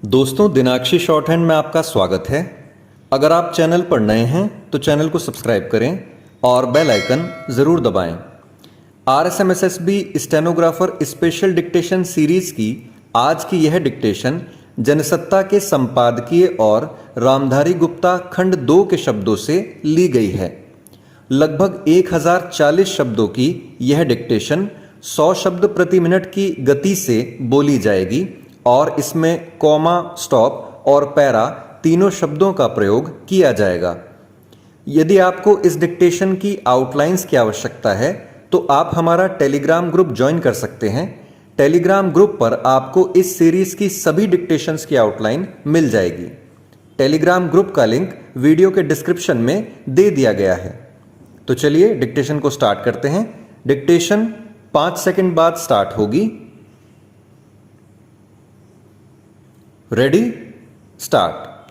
दोस्तों, दिनाक्षी short hand में आपका स्वागत है। अगर आप चैनल पर नए हैं तो चैनल को सब्सक्राइब करें और बेल आइकन ज़रूर दबाएं। RSMSSB stenographer special dictation series की आज की यह डिक्टेशन जनसत्ता के संपादकीय और रामधारी गुप्ता खंड 2 के शब्दों से ली गई है। लगभग 1040 शब्दों की यह डिक्टेशन 100 शब्द प्रति मिनट की गति से बोली जाएगी और इसमें कॉमा, स्टॉप और पैरा तीनों शब्दों का प्रयोग किया जाएगा। यदि आपको इस डिक्टेशन की आउटलाइंस की आवश्यकता है तो आप हमारा टेलीग्राम ग्रुप ज्वाइन कर सकते हैं। टेलीग्राम ग्रुप पर आपको इस सीरीज की सभी डिक्टेशंस की आउटलाइन मिल जाएगी। टेलीग्राम ग्रुप का लिंक वीडियो के डिस्क्रिप्शन में दे दिया गया है। तो चलिए डिक्टेशन को स्टार्ट करते हैं। डिक्टेशन 5 सेकंड बाद स्टार्ट होगी। Ready, start.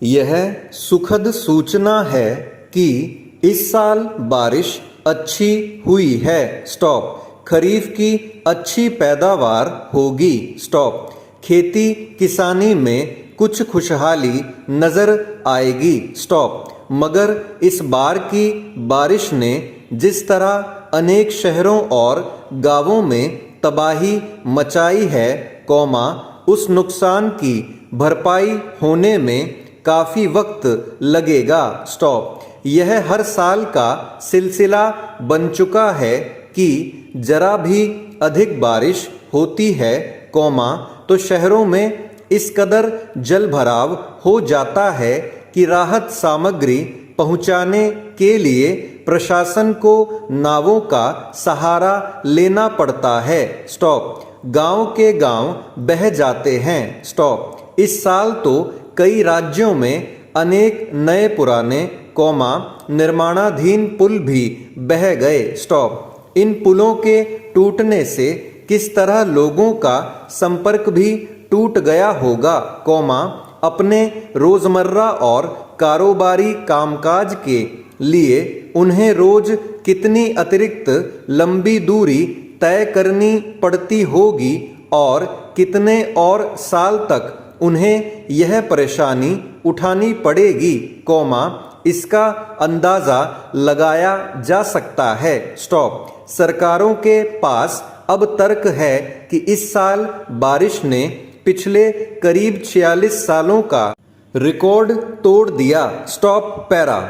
यह सुखद सूचना है कि इस साल बारिश अच्छी हुई है। स्टॉप। खरीफ की अच्छी पैदावार होगी। स्टॉप। खेती किसानी में कुछ खुशहाली नजर आएगी। स्टॉप। मगर इस बार की बारिश ने जिस तरह अनेक शहरों और गांवों में तबाही मचाई है, कौमा, उस नुकसान की भरपाई होने में काफ़ी वक्त लगेगा। स्टॉप। यह हर साल का सिलसिला बन चुका है कि जरा भी अधिक बारिश होती है, कौमा, तो शहरों में इस कदर जल भराव हो जाता है कि राहत सामग्री पहुंचाने के लिए प्रशासन को नावों का सहारा लेना पड़ता है। स्टॉप। गांव के गांव बह जाते हैं। स्टॉप। इस साल तो कई राज्यों में अनेक नए पुराने, कौमा, निर्माणाधीन पुल भी बह गए। स्टॉप। इन पुलों के टूटने से किस तरह लोगों का संपर्क भी टूट गया होगा, कौमा, अपने रोजमर्रा और कारोबारी कामकाज के लिए उन्हें रोज कितनी अतिरिक्त लंबी दूरी तय करनी पड़ती होगी और कितने और साल तक उन्हें यह परेशानी उठानी पड़ेगी, कौमा, इसका अंदाजा लगाया जा सकता है। स्टॉप। सरकारों के पास अब तर्क है कि इस साल बारिश ने पिछले करीब 46 सालों का रिकॉर्ड तोड़ दिया। स्टॉप। पैरा।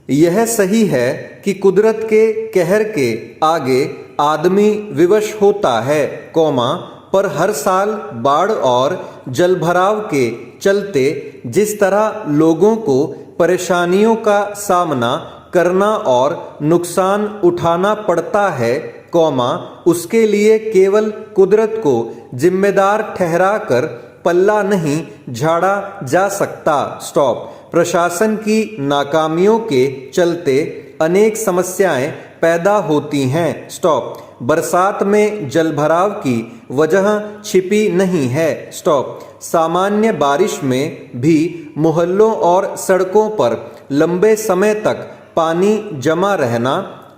यह सही है कि कुदरत के कहर के आगे आदमी विवश होता है, कौमा, पर हर साल बाढ़ और जलभराव के चलते जिस तरह लोगों को परेशानियों का सामना करना और नुकसान उठाना पड़ता है, कौमा, उसके लिए केवल कुदरत को जिम्मेदार ठहराकर पल्ला नहीं झाड़ा जा सकता। स्टॉप। प्रशासन की नाकामियों के चलते अनेक समस्याएं पैदा होती हैं। स्टॉप। बरसात में जलभराव की वजह छिपी नहीं है। स्टॉप। सामान्य बारिश में भी मोहल्लों और सड़कों पर लंबे समय तक पानी जमा रहना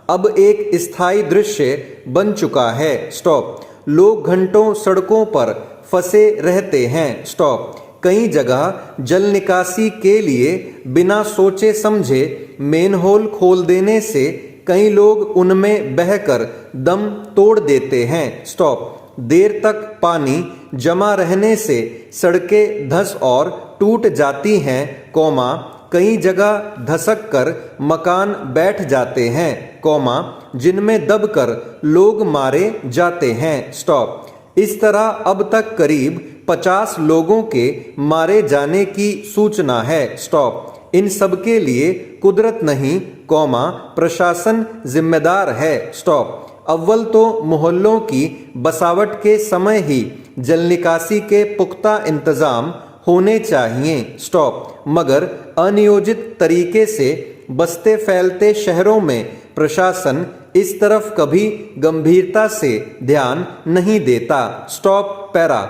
अब एक स्थायी दृश्य बन चुका है। स्टॉप। लोग घंटों सड़कों पर फंसे रहते हैं। स्टॉप। कई जगह जल निकासी के लिए बिना सोचे समझे मेनहोल खोल देने से कई लोग उनमें बहकर दम तोड़ देते हैं। स्टॉप। देर तक पानी जमा रहने से सड़कें धंस और टूट जाती हैं, कौमा, कई जगह धसक कर मकान बैठ जाते हैं, कौमा, जिनमें दबकर लोग मारे जाते हैं। स्टॉप। इस तरह अब तक करीब 50 लोगों के मारे जाने की सूचना है। स्टॉप। इन सब के लिए कुदरत नहीं, कौमा, प्रशासन जिम्मेदार है। स्टॉप। अव्वल तो मोहल्लों की बसावट के समय ही जल निकासी के पुख्ता इंतजाम होने चाहिए। स्टॉप। मगर अनियोजित तरीके से बसते फैलते शहरों में प्रशासन इस तरफ कभी गंभीरता से ध्यान नहीं देता। स्टॉप। पैरा।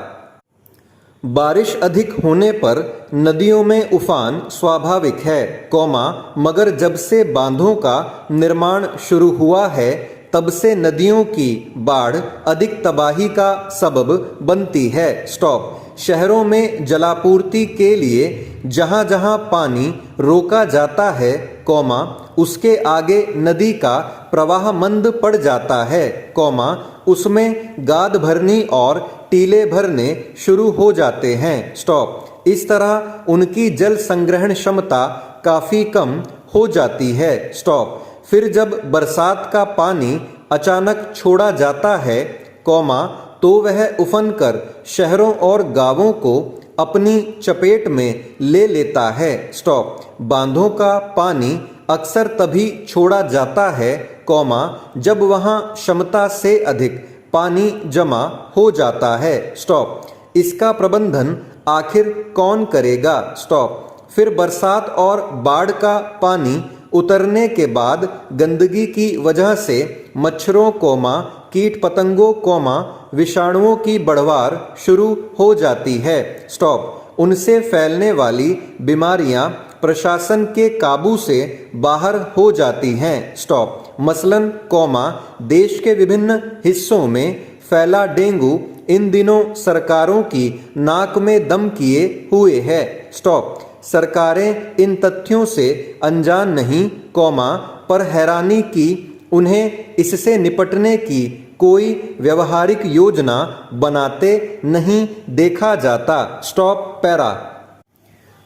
बारिश अधिक होने पर नदियों में उफान स्वाभाविक है, कौमा, मगर जब से बांधों का निर्माण शुरू हुआ है तब से नदियों की बाढ़ अधिक तबाही का सबब बनती है। स्टॉप। शहरों में जलापूर्ति के लिए जहाँ जहाँ पानी रोका जाता है, कौमा, उसके आगे नदी का प्रवाह मंद पड़ जाता है, कौमा, उसमें गाद भरनी और टीले भरने शुरू हो जाते हैं। स्टॉप। इस तरह उनकी जल संग्रहण क्षमता काफ़ी कम हो जाती है। स्टॉप। फिर जब बरसात का पानी अचानक छोड़ा जाता है, कौमा, तो वह उफन कर शहरों और गांवों को अपनी चपेट में ले लेता है। स्टॉप। बांधों का पानी अक्सर तभी छोड़ा जाता है, कौमा, जब वहां क्षमता से अधिक पानी जमा हो जाता है। स्टॉप। इसका प्रबंधन आखिर कौन करेगा? स्टॉप। फिर बरसात और बाढ़ का पानी उतरने के बाद गंदगी की वजह से मच्छरों, कौमा, कीट पतंगों, कौमा, विषाणुओं की बढ़वार शुरू हो जाती है। स्टॉप। उनसे फैलने वाली बीमारियां प्रशासन के काबू से बाहर हो जाती हैं। स्टॉप। मसलन, कौमा, देश के विभिन्न हिस्सों में फैला डेंगू इन दिनों सरकारों की नाक में दम किए हुए है। स्टॉप। सरकारें इन तथ्यों से अनजान नहीं, कौमा, पर हैरानी की उन्हें इससे निपटने की कोई व्यवहारिक योजना बनाते नहीं देखा जाता। स्टॉप। पैरा।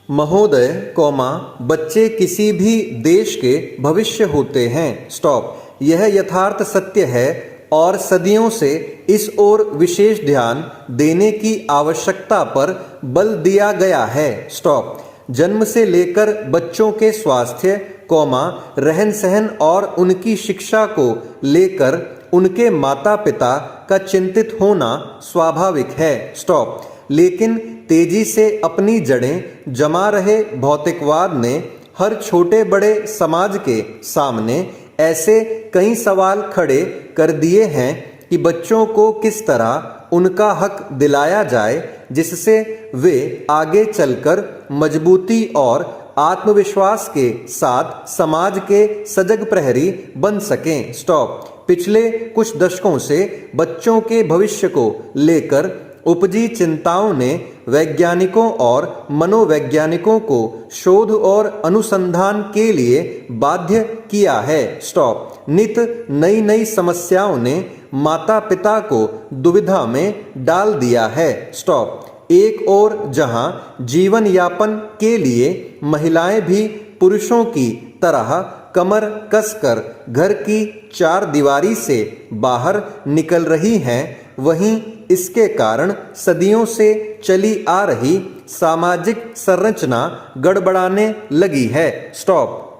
महोदय, कौमा, बच्चे किसी भी देश के भविष्य होते हैं। स्टॉप। यह यथार्थ सत्य है और सदियों से इस ओर विशेष ध्यान देने की आवश्यकता पर बल दिया गया है। स्टॉप। जन्म से लेकर बच्चों के स्वास्थ्य, कौमा, रहन सहन और उनकी शिक्षा को लेकर उनके माता पिता का चिंतित होना स्वाभाविक है। स्टॉप। लेकिन तेजी से अपनी जड़ें जमा रहे भौतिकवाद ने हर छोटे बड़े समाज के सामने ऐसे कई सवाल खड़े कर दिए हैं कि बच्चों को किस तरह उनका हक दिलाया जाए जिससे वे आगे चलकर मजबूती और आत्मविश्वास के साथ समाज के सजग प्रहरी बन सकें। स्टॉप। पिछले कुछ दशकों से बच्चों के भविष्य को लेकर उपजी चिंताओं ने वैज्ञानिकों और मनोवैज्ञानिकों को शोध और अनुसंधान के लिए बाध्य किया है। स्टॉप। नित नई नई समस्याओं ने माता पिता को दुविधा में डाल दिया है। स्टॉप। एक और जहां जीवन यापन के लिए महिलाएं भी पुरुषों की तरह कमर कसकर घर की चार दीवारी से बाहर निकल रही हैं, वहीं इसके कारण सदियों से चली आ रही सामाजिक संरचना गड़बड़ाने लगी है। स्टॉप।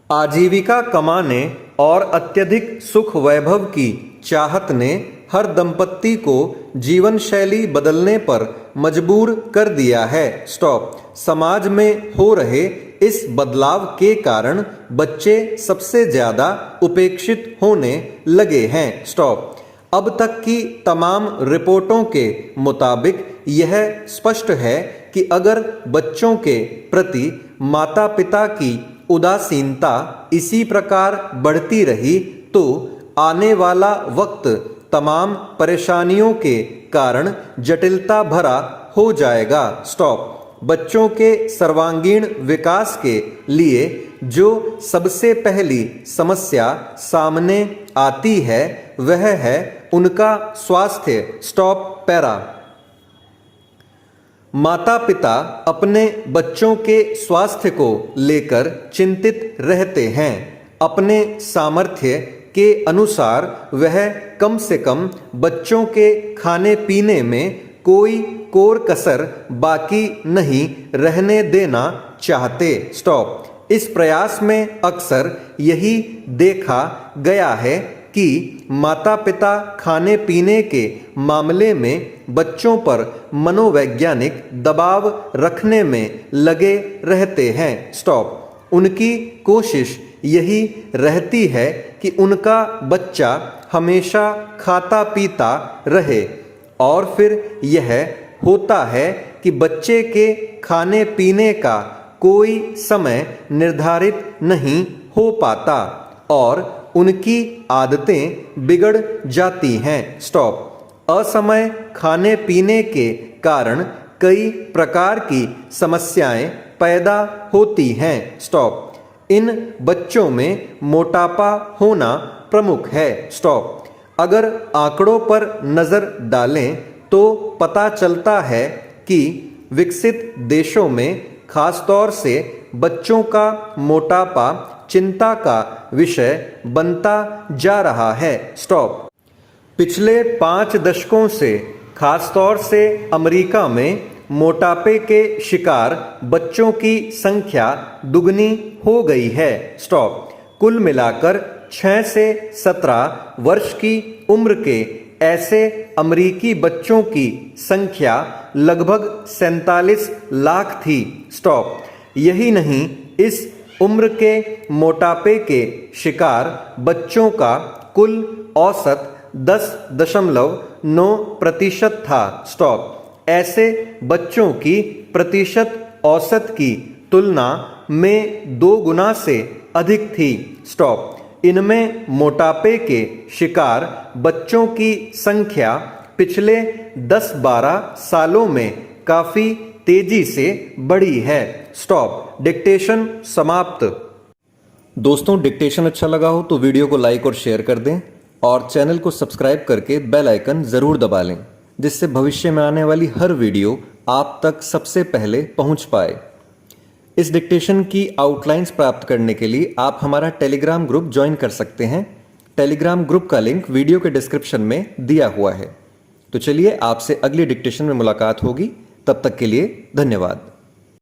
आजीविका कमाने और अत्यधिक सुख वैभव की चाहत ने हर दंपत्ति को जीवन शैली बदलने पर मजबूर कर दिया है। स्टॉप। समाज में हो रहे इस बदलाव के कारण बच्चे सबसे ज्यादा उपेक्षित होने लगे हैं। स्टॉप। अब तक की तमाम रिपोर्टों के मुताबिक यह स्पष्ट है कि अगर बच्चों के प्रति माता पिता की उदासीनता इसी प्रकार बढ़ती रही तो आने वाला वक्त तमाम परेशानियों के कारण जटिलता भरा हो जाएगा। स्टॉप। बच्चों के सर्वांगीण विकास के लिए जो सबसे पहली समस्या सामने आती है वह है उनका स्वास्थ्य। स्टॉप। पैरा। माता पिता अपने बच्चों के स्वास्थ्य को लेकर चिंतित रहते हैं। अपने सामर्थ्य के अनुसार वह कम से कम बच्चों के खाने पीने में कोई कोर कसर बाकी नहीं रहने देना चाहते। स्टॉप। इस प्रयास में अक्सर यही देखा गया है कि माता पिता खाने पीने के मामले में बच्चों पर मनोवैज्ञानिक दबाव रखने में लगे रहते हैं। स्टॉप। उनकी कोशिश यही रहती है कि उनका बच्चा हमेशा खाता पीता रहे और फिर यह होता है कि बच्चे के खाने पीने का कोई समय निर्धारित नहीं हो पाता और उनकी आदतें बिगड़ जाती हैं। स्टॉप। असमय खाने पीने के कारण कई प्रकार की समस्याएं पैदा होती हैं। स्टॉप। इन बच्चों में मोटापा होना प्रमुख है। स्टॉप। अगर आंकड़ों पर नजर डालें तो पता चलता है कि विकसित देशों में खासतौर से बच्चों का मोटापा चिंता का विषय बनता जा रहा है। स्टॉप। पिछले 5 दशकों से खासतौर से अमेरिका में मोटापे के शिकार बच्चों की संख्या दुगनी हो गई है। स्टॉप। कुल मिलाकर 6 से 17 वर्ष की उम्र के ऐसे अमेरिकी बच्चों की संख्या लगभग 47 लाख थी। स्टॉप। यही नहीं, इस उम्र के मोटापे के शिकार बच्चों का कुल औसत 10.9% था। स्टॉप। ऐसे बच्चों की प्रतिशत औसत की तुलना में 2 गुना से अधिक थी। स्टॉप। इनमें मोटापे के शिकार बच्चों की संख्या पिछले 10-12 सालों में काफी तेजी से बढ़ी है। स्टॉप। डिक्टेशन समाप्त। दोस्तों, डिक्टेशन अच्छा लगा हो तो वीडियो को लाइक और शेयर कर दें और चैनल को सब्सक्राइब करके बेल आइकन जरूर दबा लें, जिससे भविष्य में आने वाली हर वीडियो आप तक सबसे पहले पहुंच पाए। इस डिक्टेशन की आउटलाइंस प्राप्त करने के लिए आप हमारा टेलीग्राम ग्रुप ज्वाइन कर सकते हैं। टेलीग्राम ग्रुप का लिंक वीडियो के डिस्क्रिप्शन में दिया हुआ है। तो चलिए, आपसे अगली डिक्टेशन में मुलाकात होगी। तब तक के लिए धन्यवाद।